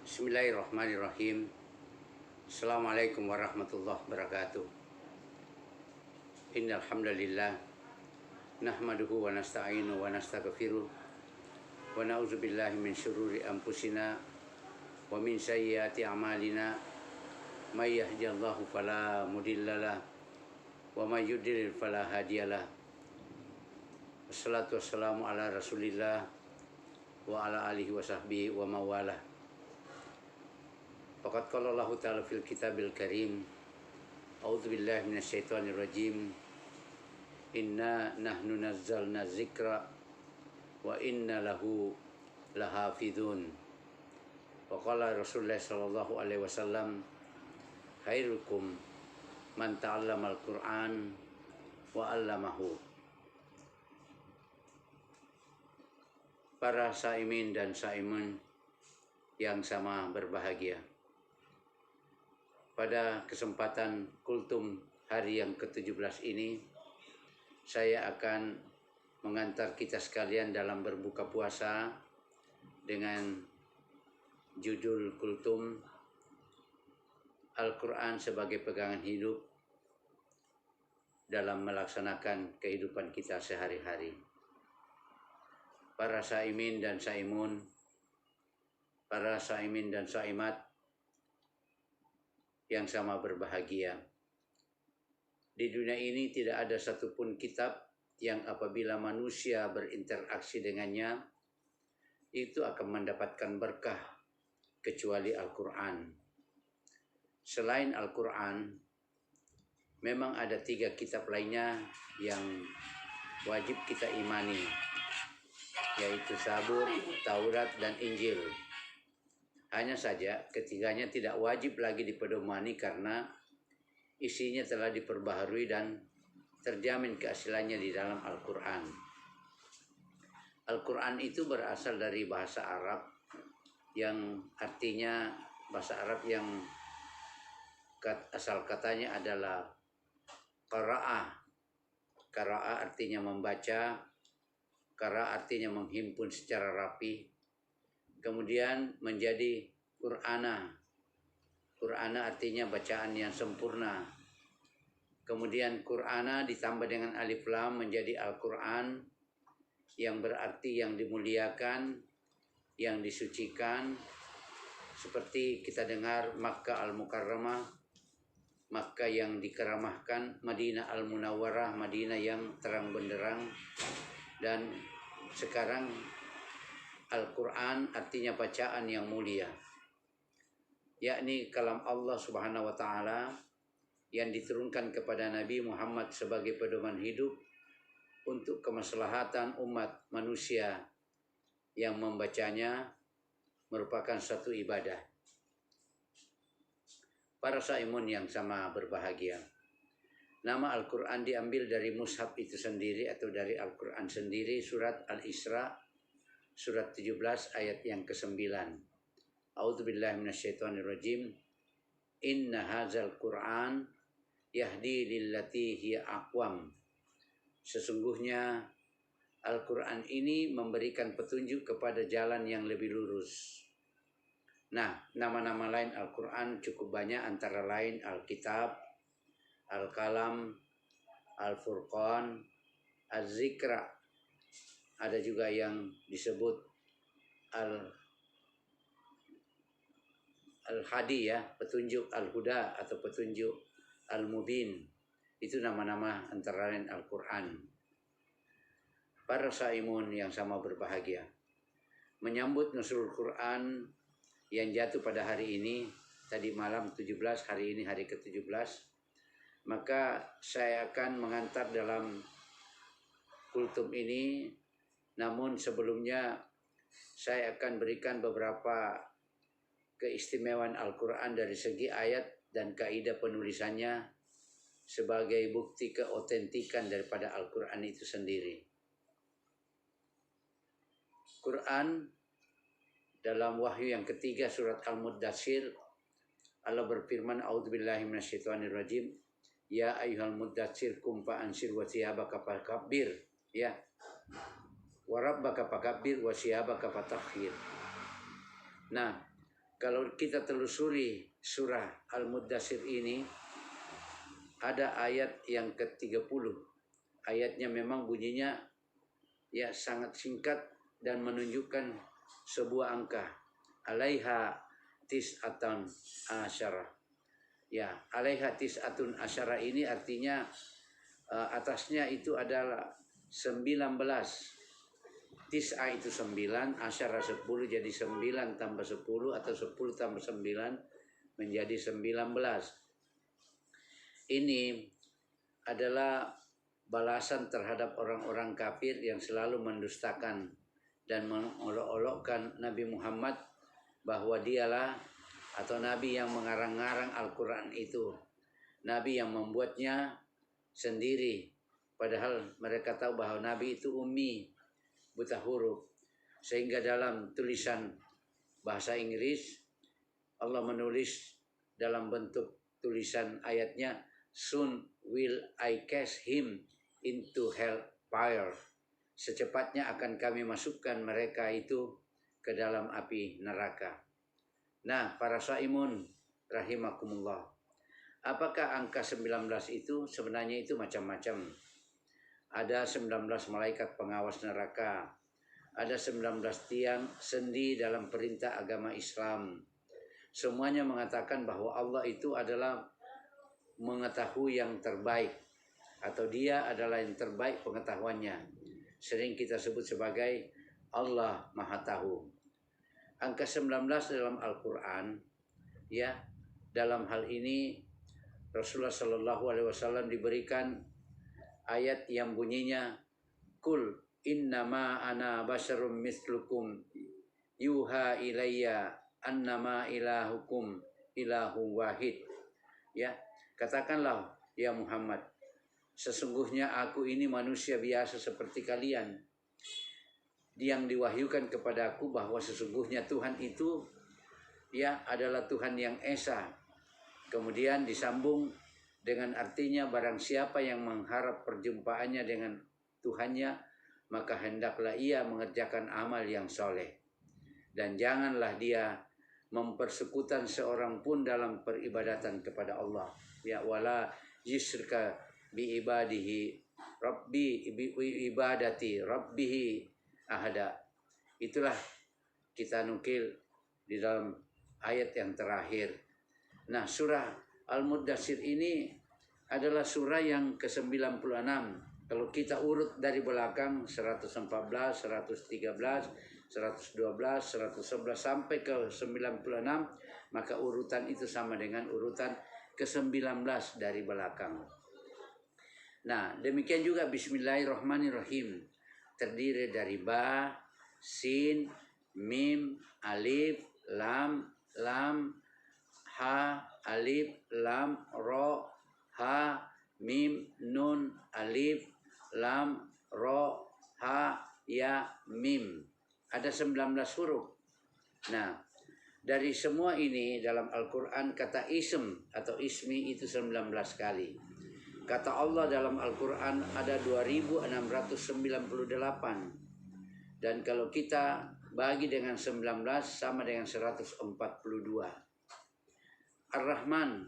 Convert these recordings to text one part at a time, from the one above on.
Bismillahirrahmanirrahim. Assalamualaikum warahmatullahi wabarakatuh. Innal hamdalillah nahmaduhu wa nasta'inu wa nastaghfiruh wa na'udzubillahi min syururi anfusina wa min sayyiati a'malina may yahdihillahu fala mudhillalah wa may yudlil fala hadiyalah. Wassalatu wassalamu ala Rasulillah wa ala alihi wa sahbihi wa mawalah. Faqad qala Allah Ta'ala fil kitabil karim, a'udzu billahi minasyaitonir rajim, inna nahnu nazzalna dzikra wa inna lahu lahafizun. Wa qala Rasulullah sallallahu alaihi wasallam, khairukum man ta'allamal Qur'an wa 'allamahu. Para saimin dan saimun yang sama berbahagia, pada kesempatan kultum hari yang ke-17 ini, saya akan mengantar kita sekalian dalam berbuka puasa dengan judul kultum Al-Quran sebagai pegangan hidup dalam melaksanakan kehidupan kita sehari-hari. Para saimin dan saimun, para saimin dan saimat yang sama berbahagia. Di dunia ini tidak ada satupun kitab yang apabila manusia berinteraksi dengannya itu akan mendapatkan berkah kecuali Al-Quran. Selain Al-Quran, memang ada 3 kitab lainnya yang wajib kita imani, yaitu Zabur, Taurat, dan Injil. Hanya saja ketiganya tidak wajib lagi dipedomani karena isinya telah diperbaharui dan terjamin keasliannya di dalam Al-Quran. Al-Quran itu berasal dari bahasa Arab yang artinya bahasa Arab yang asal katanya adalah qara'ah. Qara'ah artinya membaca, qara' artinya menghimpun secara rapi. Kemudian menjadi Qur'ana. Qur'ana artinya bacaan yang sempurna. Kemudian Qur'ana ditambah dengan alif lam menjadi Al-Quran, yang berarti yang dimuliakan, yang disucikan. Seperti kita dengar Makkah Al-Mukarramah, Makkah yang dikeramahkan, Madinah Al-Munawwarah, Madinah yang terang benderang. Dan sekarang Al-Quran artinya bacaan yang mulia, yakni kalam Allah Subhanahu wa Ta'ala yang diturunkan kepada Nabi Muhammad sebagai pedoman hidup untuk kemaslahatan umat manusia, yang membacanya merupakan satu ibadah. Para saimun yang sama berbahagia, nama Al-Quran diambil dari mushaf itu sendiri atau dari Al-Quran sendiri, surat Al-Isra surat 17 ayat yang ke-9. A'udzubillahi minasyaitonirrajim. Inna hadzal Qur'an yahdi lillati hiya aqwam. Sesungguhnya Al-Quran ini memberikan petunjuk kepada jalan yang lebih lurus. Nah, nama-nama lain Al-Quran cukup banyak, antara lain Al-Kitab, Al-Kalam, Al-Furqan, Az-Zikra. Ada juga yang disebut Al-Hadi, ya, petunjuk, Al-Huda atau petunjuk, Al-Mubin. Itu nama-nama antara lain Al-Quran. Para saimun yang sama berbahagia, menyambut nuzul Quran yang jatuh pada hari ini, tadi malam 17, hari ini hari ke-17, maka saya akan mengantar dalam kultum ini. Namun sebelumnya saya akan berikan beberapa keistimewaan Al-Quran dari segi ayat dan kaidah penulisannya sebagai bukti keotentikan daripada Al-Quran itu sendiri. Quran dalam wahyu yang ketiga surat Al-Muddatsir, Allah berfirman, a'udzubillahi minasyaitonirrajim, ya ayyuhal muddatsir qum fa'anzir wa thiyabaka fakabbir, ya, wa rabbaka fakabbir wa thiyabaka fatahhir. Nah, kalau kita telusuri surah Al-Muddatsir ini, ada ayat yang ke-30. Ayatnya memang bunyinya ya sangat singkat dan menunjukkan sebuah angka. Alaiha tis'atun asyara. Ya, alaiha tis'atun asyara ini artinya atasnya itu adalah 19. Tis'a itu 9, asyara 10, jadi 9 tambah 10 atau 10 tambah 9 menjadi 19. Ini adalah balasan terhadap orang-orang kafir yang selalu mendustakan dan mengolok-olokkan Nabi Muhammad bahwa dialah atau Nabi yang mengarang-ngarang Al-Quran itu. Nabi yang membuatnya sendiri. Padahal mereka tahu bahwa Nabi itu ummi, buta huruf. Sehingga dalam tulisan bahasa Inggris, Allah menulis dalam bentuk tulisan ayatnya, "Soon will I cast him into hellfire." Secepatnya akan kami masukkan mereka itu ke dalam api neraka. Nah, para saimun rahimakumullah. Apakah angka 19 itu? Sebenarnya itu macam-macam. Ada 19 malaikat pengawas neraka. Ada 19 tiang sendi dalam perintah agama Islam. Semuanya mengatakan bahwa Allah itu adalah mengetahui yang terbaik, atau dia adalah yang terbaik pengetahuannya. Sering kita sebut sebagai Allah Maha Tahu. Angka 19 dalam Al-Quran, ya, dalam hal ini Rasulullah Shallallahu Alaihi Wasallam diberikan ayat yang bunyinya, "Kul innama ana basyarum mislukum yuha ilayya annama ilahukum ilahu wahid." Ya, katakanlah ya Muhammad, sesungguhnya aku ini manusia biasa seperti kalian, yang diwahyukan kepadaku bahwa sesungguhnya Tuhan itu ya adalah Tuhan yang esa. Kemudian disambung dengan artinya, barang siapa yang mengharap perjumpaannya dengan Tuhannya, maka hendaklah ia mengerjakan amal yang soleh. Dan janganlah dia mempersekutukan seorang pun dalam peribadatan kepada Allah. Ya, wala yusyrika bi ibadihi rabbi ibadati rabbihi ahada. Itulah kita nukil di dalam ayat yang terakhir. Nah, surah Al-Muddatsir ini adalah surah yang ke-96. Kalau kita urut dari belakang 114, 113, 112, 111 sampai ke 96, maka urutan itu sama dengan urutan ke-19 dari belakang. Nah, demikian juga Bismillahirrahmanirrahim. Terdiri dari ba, sin, mim, alif, lam, ha, alif, lam, ro, ha, mim, nun, alif, lam, ro, ha, ya, mim. Ada 19 huruf. Nah, dari semua ini dalam Al-Quran kata ism atau ismi itu 19 kali. Kata Allah dalam Al-Quran ada 2698. Dan kalau kita bagi dengan 19 sama dengan 142. Ar-Rahman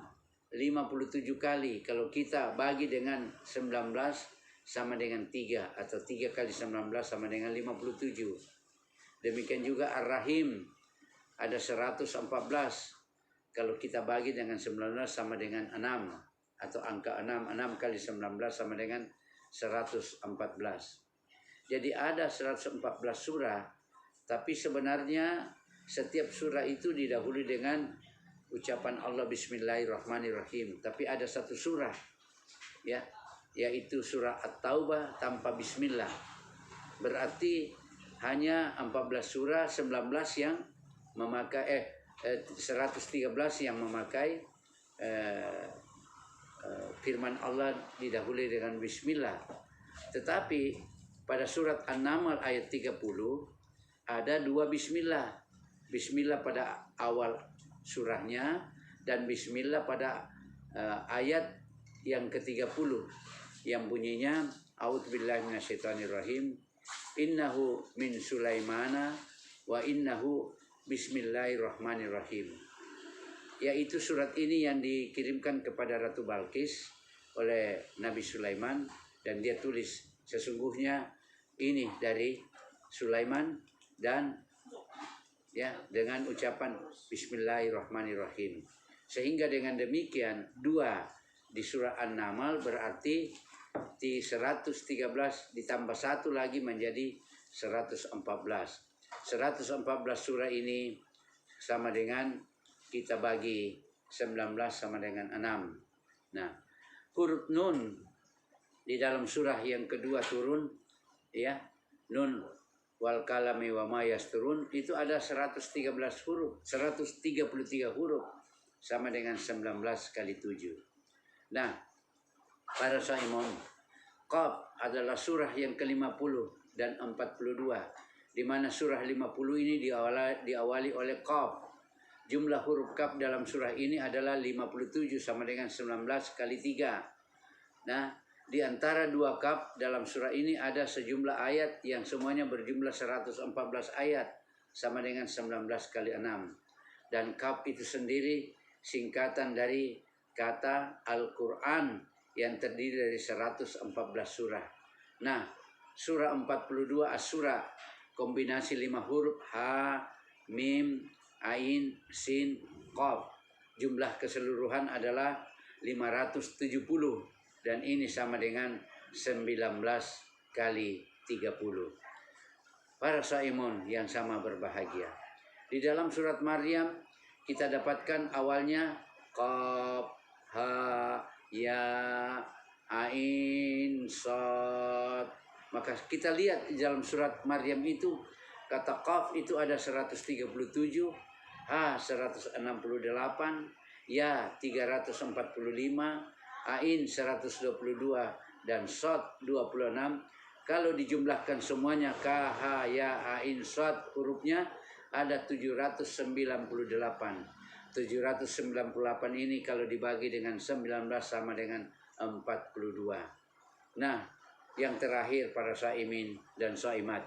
57 kali. Kalau kita bagi dengan 19 sama dengan 3. Atau 3 kali 19 sama dengan 57. Demikian juga Ar-Rahim ada 114. Kalau kita bagi dengan 19 sama dengan 6. Atau angka 6, 6 kali 19 sama dengan 114. Jadi ada 114 surah, tapi sebenarnya setiap surah itu didahului dengan ucapan Allah Bismillahirrahmanirrahim. Tapi ada satu surah, ya, yaitu surah At-Taubah tanpa Bismillah. Berarti hanya 14 surah, 19 yang memakai 113 yang memakai firman Allah didahului dengan Bismillah. Tetapi pada surat An-Naml ayat 30 ada 2 Bismillah. Bismillah pada awal surahnya dan Bismillah pada ayat yang ke-30 yang bunyinya, A'udzubillahi minasyaitonirrahim, innahu min Sulaimana wa innahu Bismillahirrahmanirrahim. Yaitu surat ini yang dikirimkan kepada Ratu Balqis oleh Nabi Sulaiman, dan dia tulis sesungguhnya ini dari Sulaiman, dan ya dengan ucapan Bismillahirrahmanirrahim. Sehingga dengan demikian dua di surah An-Naml berarti di 113 ditambah satu lagi menjadi 114. 114 surah ini sama dengan kita bagi 19 sama dengan 6. Nah, huruf nun di dalam surah yang kedua turun, ya, nun wal kalami wa ma yasturun, itu ada 113 huruf, 133 huruf sama dengan 19 kali 7. Nah, para saimun, Qaf adalah surah yang ke-50 dan 42, di mana surah 50 ini diawali oleh Qaf. Jumlah huruf Qaf dalam surah ini adalah 57 sama dengan 19 kali 3. Nah, di antara dua Qaf dalam surah ini ada sejumlah ayat yang semuanya berjumlah 114 ayat sama dengan 19 kali 6. Dan Qaf itu sendiri singkatan dari kata Al-Quran yang terdiri dari 114 surah. Nah, surah 42 As-Surah kombinasi 5 huruf Ha, Mim, Ain, Sin, Qaf. Jumlah keseluruhan adalah 570, dan ini sama dengan 19 kali 30. Para saimun yang sama berbahagia, di dalam surat Maryam kita dapatkan awalnya Qaf, Ha, Ya, Ain, Shad. Maka kita lihat di dalam surat Maryam itu kata Qaf itu ada 137, Ha 168, Ya 345, Ain 122, dan Shad 26. Kalau dijumlahkan semuanya Ka, Ha, Ya, Ain, Shad hurufnya ada 798. 798 ini kalau dibagi dengan 19 sama dengan 42. Nah, yang terakhir para saimin dan saimat,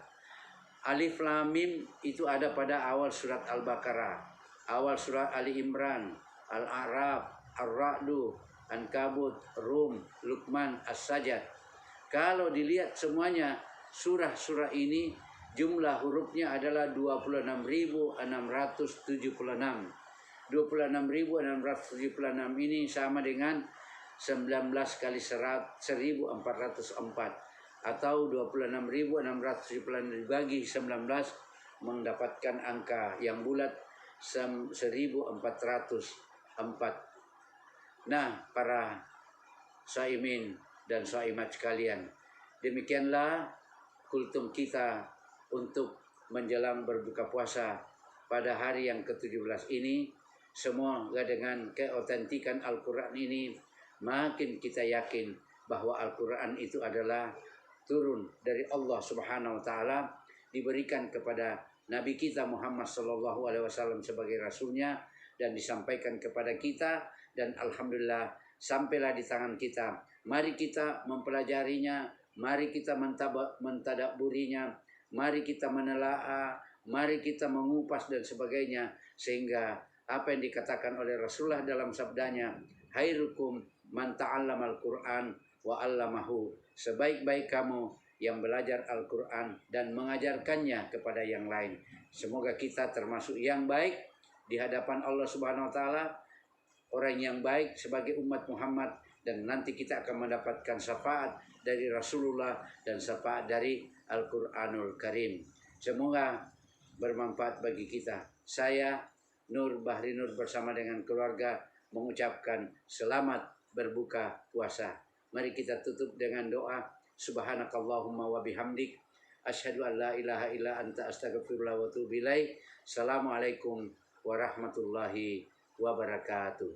Alif Lam Mim itu ada pada awal surat Al-Baqarah, awal surat Ali Imran, Al-A'raf, Ar-Ra'du, Ankabut, Rum, Luqman, As-Sajad. Kalau dilihat semuanya surah-surah ini jumlah hurufnya adalah 26.676. 26.676 ini sama dengan 19 kali 1404, atau 26.676 dibagi 19 mendapatkan angka yang bulat 1404. Nah, para saimin dan saimat sekalian, demikianlah kultum kita untuk menjelang berbuka puasa pada hari yang ke-17 ini. Semoga dengan keautentikan Al-Quran ini makin kita yakin bahwa Al-Quran itu adalah turun dari Allah Subhanahu wa taala, diberikan kepada Nabi kita Muhammad sallallahu alaihi wasallam sebagai rasulnya, dan disampaikan kepada kita, dan alhamdulillah sampailah di tangan kita. Mari kita mempelajarinya, mari kita mentadabburinya, mari kita menelaah, mari kita mengupas dan sebagainya, sehingga apa yang dikatakan oleh Rasulullah dalam sabdanya, "Khairukum man ta'allamal Qur'an wa 'allamahu." Sebaik-baik kamu yang belajar Al-Quran dan mengajarkannya kepada yang lain. Semoga kita termasuk yang baik di hadapan Allah Subhanahu wa taala, orang yang baik sebagai umat Muhammad, dan nanti kita akan mendapatkan syafaat dari Rasulullah dan syafaat dari Al-Qur'anul Karim. Semoga bermanfaat bagi kita. Saya Nur Bahri Nur bersama dengan keluarga mengucapkan selamat berbuka puasa. Mari kita tutup dengan doa. Subhanakallahumma wa bihamdik, asyhadu an la ilaha illa anta, astaghfirullah wa atubu ilaik. Assalamualaikum warahmatullahi wabarakatuh.